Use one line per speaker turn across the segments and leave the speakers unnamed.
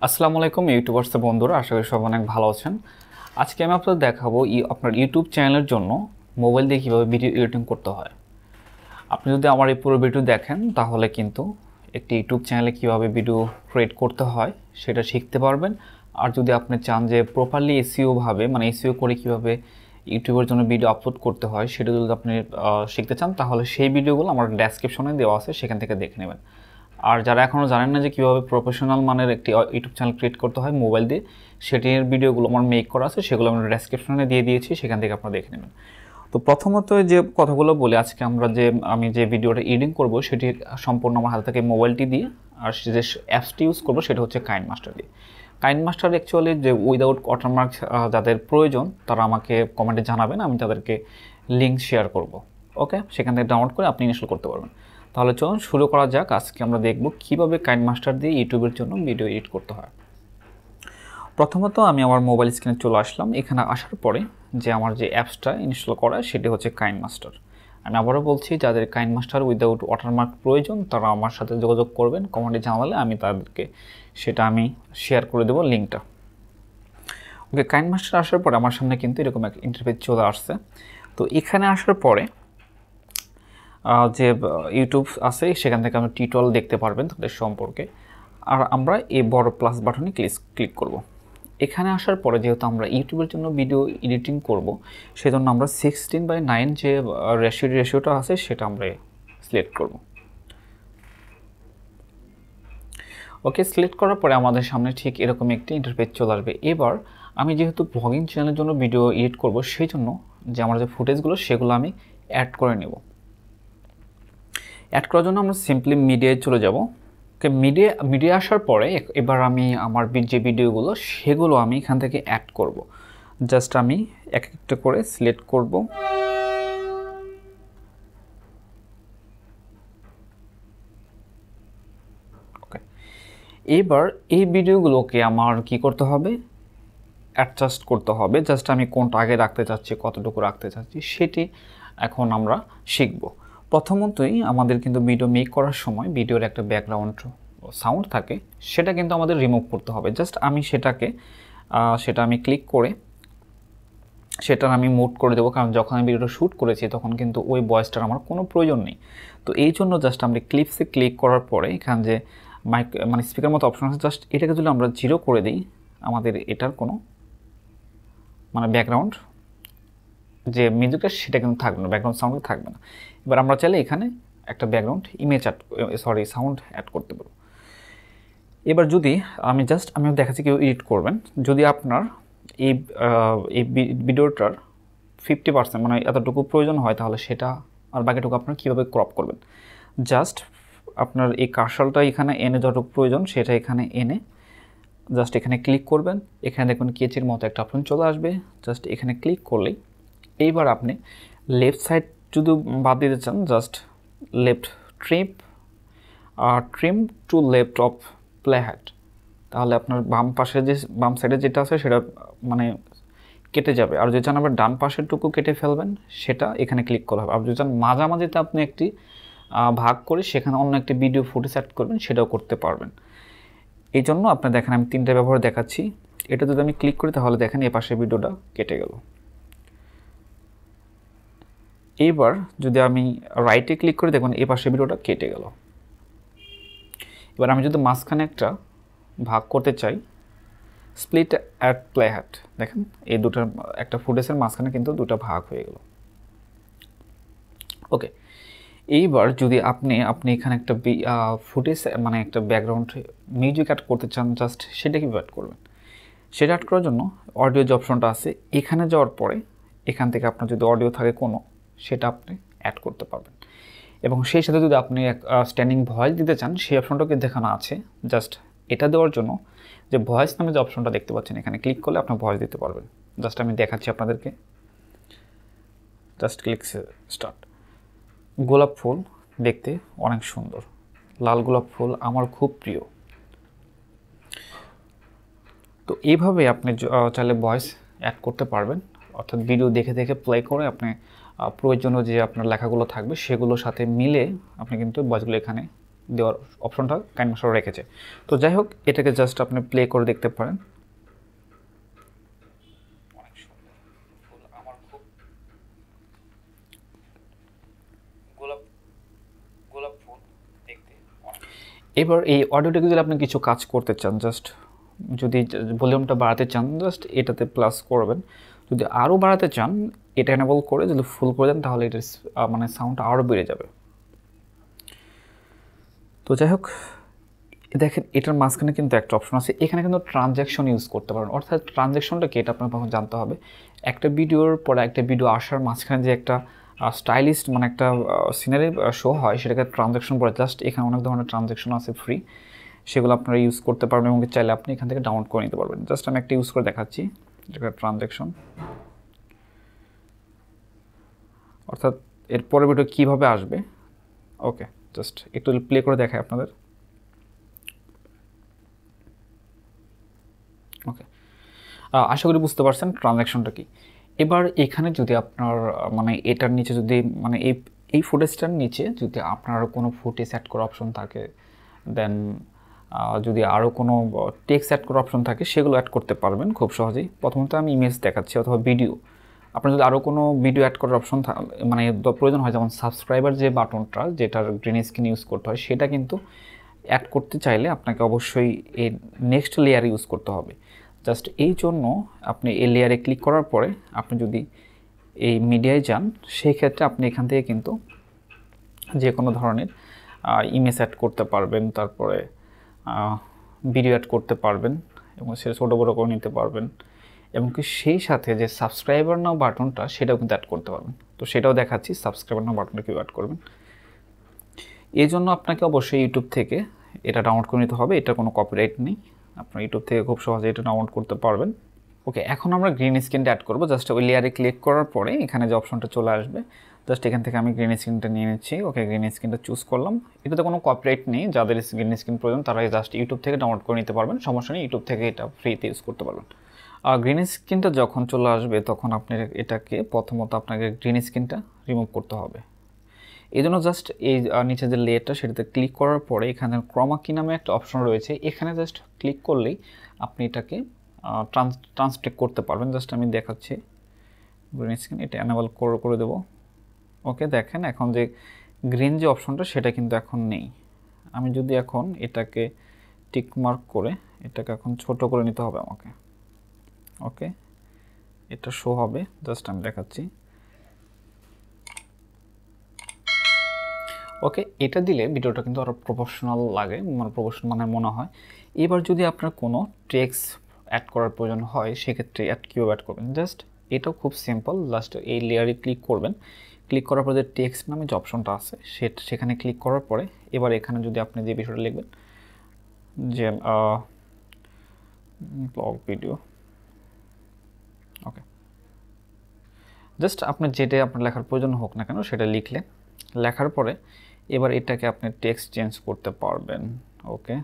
আসসালামু আলাইকুম ইউটিউবার্স বন্ধুরা, আশা করি সব অনেক ভালো আছেন। আজকে আমি আপনাদের দেখাবো আপনার ইউটিউব চ্যানেলের জন্য মোবাইল দিয়ে কীভাবে ভিডিও এডিটিং করতে হয়। আপনি যদি আমার এই পুরো ভিডিও দেখেন তাহলে কিন্তু একটি ইউটিউব চ্যানেলে কীভাবে ভিডিও ক্রিয়েট করতে হয় সেটা শিখতে পারবেন। আর যদি আপনি চান যে প্রপারলি এসইওভাবে এসইও করে কীভাবে ইউটিউবের জন্য ভিডিও আপলোড করতে হয় সেটা যদি আপনি শিখতে চান তাহলে সেই ভিডিওগুলো আমার ডেসক্রিপশনে দেওয়া আছে, সেখান থেকে দেখে নেবেন। আর যারা এখনও জানেন না যে কীভাবে প্রফেশনাল মানের একটি ইউটিউব চ্যানেল ক্রিয়েট করতে হয় মোবাইল দিয়ে, সেটির ভিডিওগুলো আমার মেক করা আছে, সেগুলো আমি ডেসক্রিপশনে দিয়ে দিয়েছি, সেখান থেকে আপনারা দেখে নেবেন। তো প্রথমত যে কথাগুলো বলি, আজকে আমি যে ভিডিওটা এডিটিং করব সেটি সম্পূর্ণ আমার হাতে থেকে মোবাইলটি দিয়ে, আর যে অ্যাপসটি ইউজ করবো সেটা হচ্ছে কাইনমাস্টার দিয়ে। কাইনমাস্টার অ্যাকচুয়ালি যে উইদাউট ওয়াটারমার্ক যাদের প্রয়োজন তারা আমাকে কমেন্টে জানাবেন, আমি তাদেরকে লিঙ্ক শেয়ার করব। ওকে, সেখান থেকে ডাউনলোড করে আপনি ইনস্টল করতে পারবেন। তাহলে চলুন শুরু করা যাক। আজকে আমরা দেখব কীভাবে কাইনমাস্টার দিয়ে ইউটিউবের জন্য ভিডিও এডিট করতে হয়। প্রথমত আমি আমার মোবাইল স্ক্রিনে চলে আসলাম। এখানে আসার পরে যে আমার যে অ্যাপসটা ইনস্টল করা সেটি হচ্ছে কাইনমাস্টার। আমি আবারও বলছি, যাদের কাইনমাস্টার উইদাউট ওয়াটারমার্ক প্রয়োজন তারা আমার সাথে যোগাযোগ করবেন, কমেন্টে জানালে আমি তাদেরকে সেটা শেয়ার করে দেবো লিঙ্কটা। ওকে, কাইনমাস্টার আসার পরে আমার সামনে কিন্তু এরকম এক ইন্টারফেস চলে আসছে। তো এখানে আসার পরে যে ইউটিউব আছে সেখান থেকে আপনি টিউটোরিয়াল দেখতে পারবেন তাদের সম্পর্কে। আর আমরা এই বড় প্লাস বাটনে ক্লিক করব। এখানে আসার পরে যেহেতু আমরা ইউটিউবের জন্য ভিডিও এডিটিং করব, সেজন্য আমরা 16:9 যে রেশিওটা আছে সেটা আমরা সিলেক্ট করব। ওকে, সিলেক্ট করার পরে আমাদের সামনে ঠিক এরকম একটি ইন্টারফেস চলে আসবে। এবার আমি যেহেতু ব্লগিং চ্যানেলের জন্য ভিডিও এডিট করব, সেই জন্য যে আমার যে ফুটেজগুলো সেগুলো আমি অ্যাড করে নেব। অ্যাড করার জন্য আমরা সিম্পলি মিডিয়ায় চলে যাব। ওকে, মিডিয়া আসার পরে এবার আমি আমার যে ভিডিওগুলো সেগুলো আমি এখান থেকে অ্যাড করব। জাস্ট আমি এক একটা করে সিলেক্ট করব। ওকে, এবার এই ভিডিওগুলোকে আমার কি করতে হবে, অ্যাডজাস্ট করতে হবে। জাস্ট আমি কোনটা আগে রাখতে চাচ্ছি, কতটুকু রাখতে চাচ্ছি সেটি এখন আমরা শিখব। প্রথমতই আমাদের কিন্তু ভিডিও মেক করার সময় ভিডিওর একটা ব্যাকগ্রাউন্ড সাউন্ড থাকে, সেটা কিন্তু আমাদের রিমুভ করতে হবে। জাস্ট আমি সেটা আমি ক্লিক করে সেটা আমি মুট করে দেবো, কারণ যখন আমি ভিডিওটা শ্যুট করেছি তখন কিন্তু ওই ভয়েসটার আমার কোনো প্রয়োজন নেই। তো এই জন্য জাস্ট আমরা ক্লিপসে ক্লিক করার পরে এখানে যে স্পিকার মতো অপশন আছে, জাস্ট এটাকে যদি আমরা 0 করে দিই, আমাদের এটার কোনো ব্যাকগ্রাউন্ড যে মিউজিকটা সেটা কিন্তু থাকবে না, ব্যাকগ্রাউন্ড সাউন্ড থাকবে না। এবার আমরা চাইলে এখানে একটা ব্যাকগ্রাউন্ড সাউন্ড অ্যাড করতে পারবো। এবার যদি আমি দেখাচ্ছি কেউ এডিট করবেন, যদি আপনার এই ভিডিওটার 50% এতটুকু প্রয়োজন হয় তাহলে সেটা, আর বাকিটুকু আপনার কীভাবে ক্রপ করবেন, জাস্ট আপনার এই কার্সরটা এখানে এনে যতটুকু প্রয়োজন সেটা এখানে এনে জাস্ট এখানে ক্লিক করবেন। এখানে দেখুন কেচির মতো একটা অপশন চলে আসবে, জাস্ট এখানে ক্লিক করলেই এইবার আপনি লেফট সাইড যদি বাদ দিতে চান, just left trim to left of play head, তাহলে আপনার বাম সাইডে যেটা আছে সেটা কেটে যাবে। আর যদি চান আবার ডান পাশেরটুকু কেটে ফেলবেন সেটা এখানে ক্লিক করা হবে। আর যদি চান মাঝামাঝিতে আপনি একটি ভাগ করে সেখানে অন্য একটি ভিডিও ফুটেজ অ্যাড করবেন, সেটাও করতে পারবেন। এই জন্য আপনি দেখেন আমি 3টা ব্যবহার দেখাচ্ছি। এটা যদি আমি ক্লিক করি তাহলে দেখেন এ পাশের ভিডিওটা কেটে গেল। এইবার যদি আমি রাইটে ক্লিক করে দেখুন এ পাশের ভিডিওটা কেটে গেল। এবার আমি যদি মাঝখানে একটা ভাগ করতে চাই, স্প্লিট অ্যাট প্লে হেড, দেখেন এই দুটার একটা ফুটেজের মাঝখানে কিন্তু দুটো ভাগ হয়ে গেল। ওকে, এইবার যদি আপনি এখানে একটা ফুটেজ একটা ব্যাকগ্রাউন্ড মিউজিক অ্যাড করতে চান, জাস্ট সেটা কীভাবে অ্যাড করবেন, সেটা অ্যাড করার জন্য অডিও যে অপশনটা আছে এখানে যাওয়ার পরে এখান থেকে আপনার যদি অডিও থাকে কোনো, সেটা আপনি অ্যাড করতে পারবেন। এবং সেই সাথে যদি আপনি স্ট্যান্ডিং ভয়েস দিতে চান সেই অপশনটাকে দেখানো আছে। জাস্ট এটা দেওয়ার জন্য যে ভয়েস নামে যে অপশনটা দেখতে পাচ্ছেন এখানে ক্লিক করলে আপনার ভয়েস দিতে পারবেন। জাস্ট আমি দেখাচ্ছি আপনাদেরকে, জাস্ট ক্লিক স্টার্ট। গোলাপ ফুল দেখতে অনেক সুন্দর, লাল গোলাপ ফুল আমার খুব প্রিয়। তো এইভাবে আপনি চাইলে ভয়েস অ্যাড করতে পারবেন, অর্থাৎ ভিডিও দেখে দেখে প্লে করে আপনি প্রয়োজনীয় যে আপনার লেখাগুলো থাকবে সেগুলোর সাথে মিলে আপনি কিন্তু ভয়েসগুলো এখানে দেওয়ার অপশনটা কাইনমাস্টার রেখেছে। তো যাই হোক, এটাকে জাস্ট আপনি প্লে করে দেখতে পারেন। অনেক সুন্দর ফুল, আমার খুব গোলাপ গোলাপ ফুল দেখতে। এবার এই অডিওটাকে যদি আপনি কিছু কাজ করতে চান, জাস্ট যদি ভলিউমটা বাড়াতে চান জাস্ট এটাতে প্লাস করবেন, যদি আরও বাড়াতে চান এটা এনেবল করে যদি ফুল করে দেন তাহলে এটার মানে সাউন্ডটা আরও বেড়ে যাবে। তো যাই হোক, দেখেন এটার মাঝখানে কিন্তু একটা অপশন আছে, এখানে কিন্তু ট্রানজ্যাকশন ইউজ করতে পারেন। অর্থাৎ ট্রানজ্যাকশনটা কি এটা আপনার তখন জানতে হবে। একটা ভিডিওর পরে একটা ভিডিও আসার মাঝখানে যে একটা স্টাইলিস্ট মানে একটা সিনারি শো হয় সেটাকে ট্রানজ্যাকশন বলে। জাস্ট এখানে অনেক ধরনের ট্রানজ্যাকশন আছে ফ্রি, সেগুলো আপনারা ইউজ করতে পারবেন এবং চাইলে আপনি এখান থেকে ডাউনলোড করে নিতে পারবেন। জাস্ট আমি একটা ইউজ করে দেখাচ্ছি, যেটা ট্রানজ্যাকশন। অর্থাৎ এর পরের ভিডিও কীভাবে আসবে। ওকে, জাস্ট একটু প্লে করে দেখায় আপনাদের। ওকে, আশা করি বুঝতে পারছেন ট্রানজ্যাকশনটা কি। এবার এখানে যদি আপনার মানে এটার নিচে যদি মানে এই ফুটেজটার নিচে যদি আপনার কোনো ফুটেজ অ্যাড করার অপশন থাকে, দেন যদি আরও কোনো টেক্সট অ্যাড করার অপশন থাকে সেগুলো অ্যাড করতে পারবেন খুব সহজেই। প্রথমত আমি ইমেজ দেখাচ্ছি অথবা ভিডিও। আপনার যদি আরও কোনো ভিডিও অ্যাড করার অপশন মানে প্রয়োজন হয়, যেমন সাবস্ক্রাইবার যে বাটনটা যেটার গ্রিন স্ক্রিন ইউজ করতে হয় সেটা কিন্তু অ্যাড করতে চাইলে আপনাকে অবশ্যই এই নেক্সট লেয়ার ইউজ করতে হবে। জাস্ট এই জন্য আপনি এই লেয়ারে ক্লিক করার পরে আপনি যদি এই মিডিয়ায় যান সেই ক্ষেত্রে আপনি এখান থেকে কিন্তু যে কোনো ধরনের ইমেজ অ্যাড করতে পারবেন, তারপরে ভিডিও অ্যাড করতে পারবেন এবং সেটা ছোটো বড়ো করে নিতে পারবেন, এবং কি সেই সাথে যে সাবস্ক্রাইবার নাও বাটনটা সেটাও কিন্তু অ্যাড করতে পারবেন। তো সেটাও দেখাচ্ছি সাবস্ক্রাইবার নাও বাটনটা কীভাবে অ্যাড করবেন। এই জন্য আপনাকে অবশ্যই ইউটিউব থেকে এটা ডাউনলোড করে নিতে হবে। এটা কোনো কপিরাইট নেই, আপনার ইউটিউব থেকে খুব সহজে এটা ডাউনলোড করতে পারবেন। ওকে, এখন আমরা গ্রিন স্ক্রিনটা অ্যাড করবো। জাস্ট ওই লেয়ারে ক্লিক করার পরে এখানে যে অপশনটা চলে আসবে, জাস্ট এখান থেকে আমি গ্রিন স্ক্রিনটা নিয়ে নিচ্ছি। ওকে, গ্রিন স্ক্রিনটা চুজ করলাম। এটাতে কোনো কপিরাইট নেই, যাদের গ্রিন স্ক্রিন প্রয়োজন তারা জাস্ট ইউটিউব থেকে ডাউনলোড করে নিতে পারবেন, সমস্যা নেই, ইউটিউব থেকে এটা ফ্রিতে ইউজ করতে পারবেন। গ্রিন স্ক্রিনটা যখন চলে আসবে তখন আপনি এটাকে প্রথমত আপনাকে গ্রিন স্ক্রিনটা রিমুভ করতে হবে। এই জন্য জাস্ট এই নিচে যে লেয়ারটা সেটাতে ক্লিক করার পরে এখানে ক্রমা কি নামে একটা অপশন রয়েছে, এখানে জাস্ট ক্লিক করলেই আপনি এটাকে ট্রান্সলেট করতে পারবেন। জাস্ট আমি দেখাচ্ছি গ্রিন স্ক্রিন, এটা অ্যানেবল করে দেবো। ওকে, দেখেন এখন যে গ্রিন যে অপশনটা সেটা কিন্তু এখন নেই। আমি যদি এখন এটাকে টিক মার্ক করে এটাকে এখন ছোট করে নিতে হবে আমাকে। ওকে, এটা শো হবে, জাস্ট আমি দেখাচ্ছি। ওকে, এটা দিলে ভিডিওটা কিন্তু আরও প্রফেশনাল লাগে, মানে প্রফেশনাল মানে মনে হয়। এবার যদি আপনার কোনো টেক্সট অ্যাড করার প্রয়োজন হয় সেক্ষেত্রে কীভাবে অ্যাড করবেন, জাস্ট এটাও খুব সিম্পল। লাস্ট এই লেয়ারে ক্লিক করবেন, ক্লিক করার পরে যে টেক্সট নামে যে অপশনটা আছে সেখানে ক্লিক করার পরে এবার এখানে যদি আপনি যে বিষয়টা লিখবেন যে ব্লগ ভিডিও, ওকে, জাস্ট আপনার যেটা আপনার লেখার প্রয়োজন হোক না কেন সেটা লিখলেন। লেখার পরে এবার এটাকে আপনি টেক্সট চেঞ্জ করতে পারবেন। ওকে,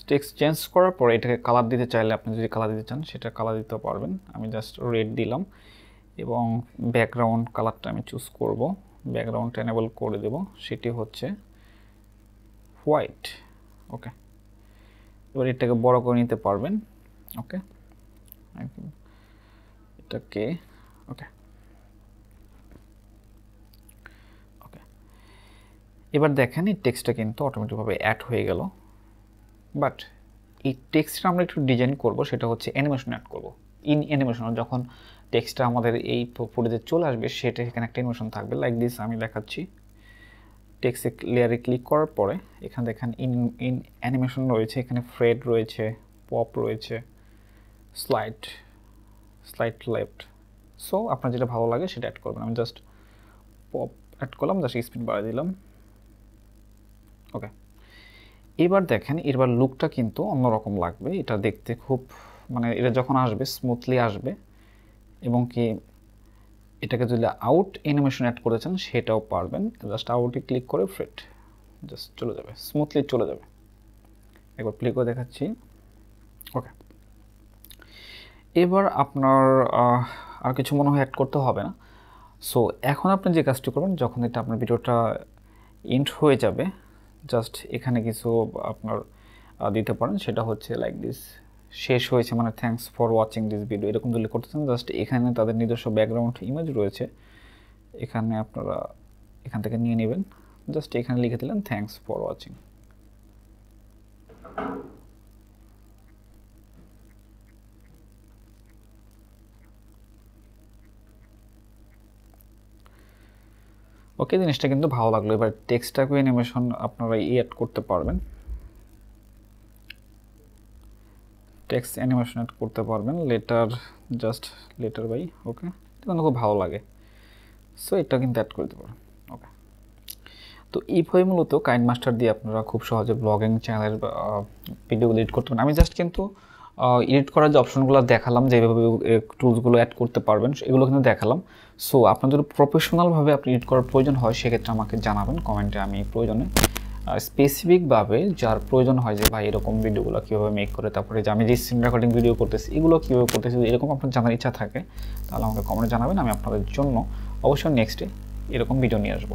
টেক্সট চেঞ্জ করার পরে এটাকে কালার দিতে চাইলে আপনি যদি কালার দিতে চান সেটা কালার দিতে পারবেন। আমি জাস্ট রেড দিলাম এবং ব্যাকগ্রাউন্ড কালারটা আমি চুজ করব, ব্যাকগ্রাউন্ডটা এনেবল করে দেব, সেটি হচ্ছে হোয়াইট। ওকে, এবার এটাকে বড় করে নিতে পারবেন। ওকে, এটাকে ওকে ওকে এবার দেখেন এই টেক্সটটা কিন্তু অটোমেটিকভাবে অ্যাড হয়ে গেল। বাট এই টেক্সটটা আমরা একটু ডিজাইন করব, সেটা হচ্ছে অ্যানিমেশন অ্যাড করব। অ্যানিমেশন যখন টেক্সটটা আমাদের এই ফুটেজে চলে আসবে সেটা এখানে একটা অ্যানিমেশন থাকবে লাইক দিস। আমি দেখাচ্ছি, টেক্সট লেয়ারে ক্লিক করার পরে এখানে দেখেন ইন অ্যানিমেশন রয়েছে, এখানে ফ্রেড রয়েছে, পপ রয়েছে, স্লাইড লেফট। সো আপনার যেটা ভালো লাগে সেটা অ্যাড করবেন। আমি জাস্ট পপ অ্যাড করলাম, জাস্ট স্পিড বাড়িয়ে দিলাম। ওকে, এবার দেখেন এবার লুকটা কিন্তু অন্যরকম লাগবে, এটা দেখতে খুব মানে এটা যখন আসবে স্মুথলি আসবে, এবং কি এটাকে যদি আউট অ্যানিমেশন অ্যাড করতে চান সেটাও পারবেন। জাস্ট আউটে ক্লিক করে ফ্রেড জাস্ট চলে যাবে, স্মুথলি চলে যাবে। একবার প্লে করে দেখাচ্ছি। ওকে, এবার আপনার আর কিছু মনে হয় অ্যাড করতে হবে না। সো এখন আপনি যে কাজটি করবেন, যখন এটা আপনার ভিডিওটা এন্ড হয়ে যাবে, জাস্ট এখানে কিছু আপনার দিতে পারেন, সেটা হচ্ছে লাইক দিস, শেষ হয়েছে মানে thanks for watching this video, এরকম দিলে করতেছেন। জাস্ট এখানে তাদের নিজস্ব ব্যাকগ্রাউন্ড ইমেজ রয়েছে, এখানে আপনারা এখান থেকে নিয়ে নেবেন, জাস্ট এখানে লিখে দিলেন থ্যাঙ্কস ফর ওয়াচিং। ওকে, জিনিসটা কিন্তু ভালো লাগলো। এবার টেক্সটটাকে অ্যানিমেশন আপনারা অ্যাড করতে পারবেন, টেক্সট অ্যানিমেশন অ্যাড করতে পারবেন, লেটার, জাস্ট লেটার বাই, ওকে, এটা কিন্তু খুব ভালো লাগে। সো এটা কিন্তু অ্যাড করে দিতে পারেন। ওকে, তো এইভাবে মূলত কাইন মাস্টার দিয়ে আপনারা খুব সহজে ব্লগিং চ্যানেলের ভিডিওগুলো এডিট করতে পারেন। আমি জাস্ট কিন্তু এডিট করার যে অপশনগুলো দেখালাম, যেভাবে টুলসগুলো অ্যাড করতে পারবেন এগুলো কিন্তু দেখালাম। সো আপনার যদি প্রফেশনালভাবে আপনি এডিট করার প্রয়োজন হয় সেক্ষেত্রে আমাকে জানাবেন কমেন্টে, আমি প্রয়োজনে স্পেসিফিকভাবে যার প্রয়োজন হয় যে ভাই এরকম ভিডিওগুলো কীভাবে মেক করে, তারপরে যে আমি যে স্ক্রিন রেকর্ডিং ভিডিও করতেছি এগুলো কীভাবে করতেছি, এরকম আপনার জানার ইচ্ছা থাকে তাহলে আমাকে কমেন্টে জানাবেন, আমি আপনাদের জন্য অবশ্যই নেক্সটে এরকম ভিডিও নিয়ে আসবো।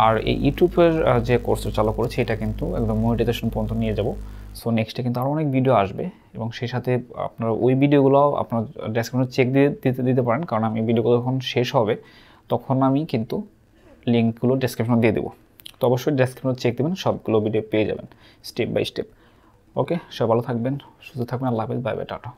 আর এই ইউটিউবের যে কোর্সটা চালু করেছে এটা কিন্তু একদম মনিটাইজেশন পর্যন্ত নিয়ে যাব। সো নেক্সটে কিন্তু আরও অনেক ভিডিও আসবে এবং সেই সাথে আপনার ওই ভিডিওগুলো আপনার ডেসক্রিপশনে চেক দিতে পারেন, কারণ আমি ভিডিওগুলো যখন শেষ হবে তখন আমি কিন্তু লিঙ্কগুলো ডেসক্রিপশনে দিয়ে দেবো। তো অবশ্যই ডেসক্রিপশনে চেক দেবেন, সবগুলো ভিডিও পেয়ে যাবেন স্টেপ বাই স্টেপ। ওকে, সবাই ভালো থাকবেন, সুস্থ থাকবেন, আল্লাহ হাফেজ, বাই বাই, টাটা।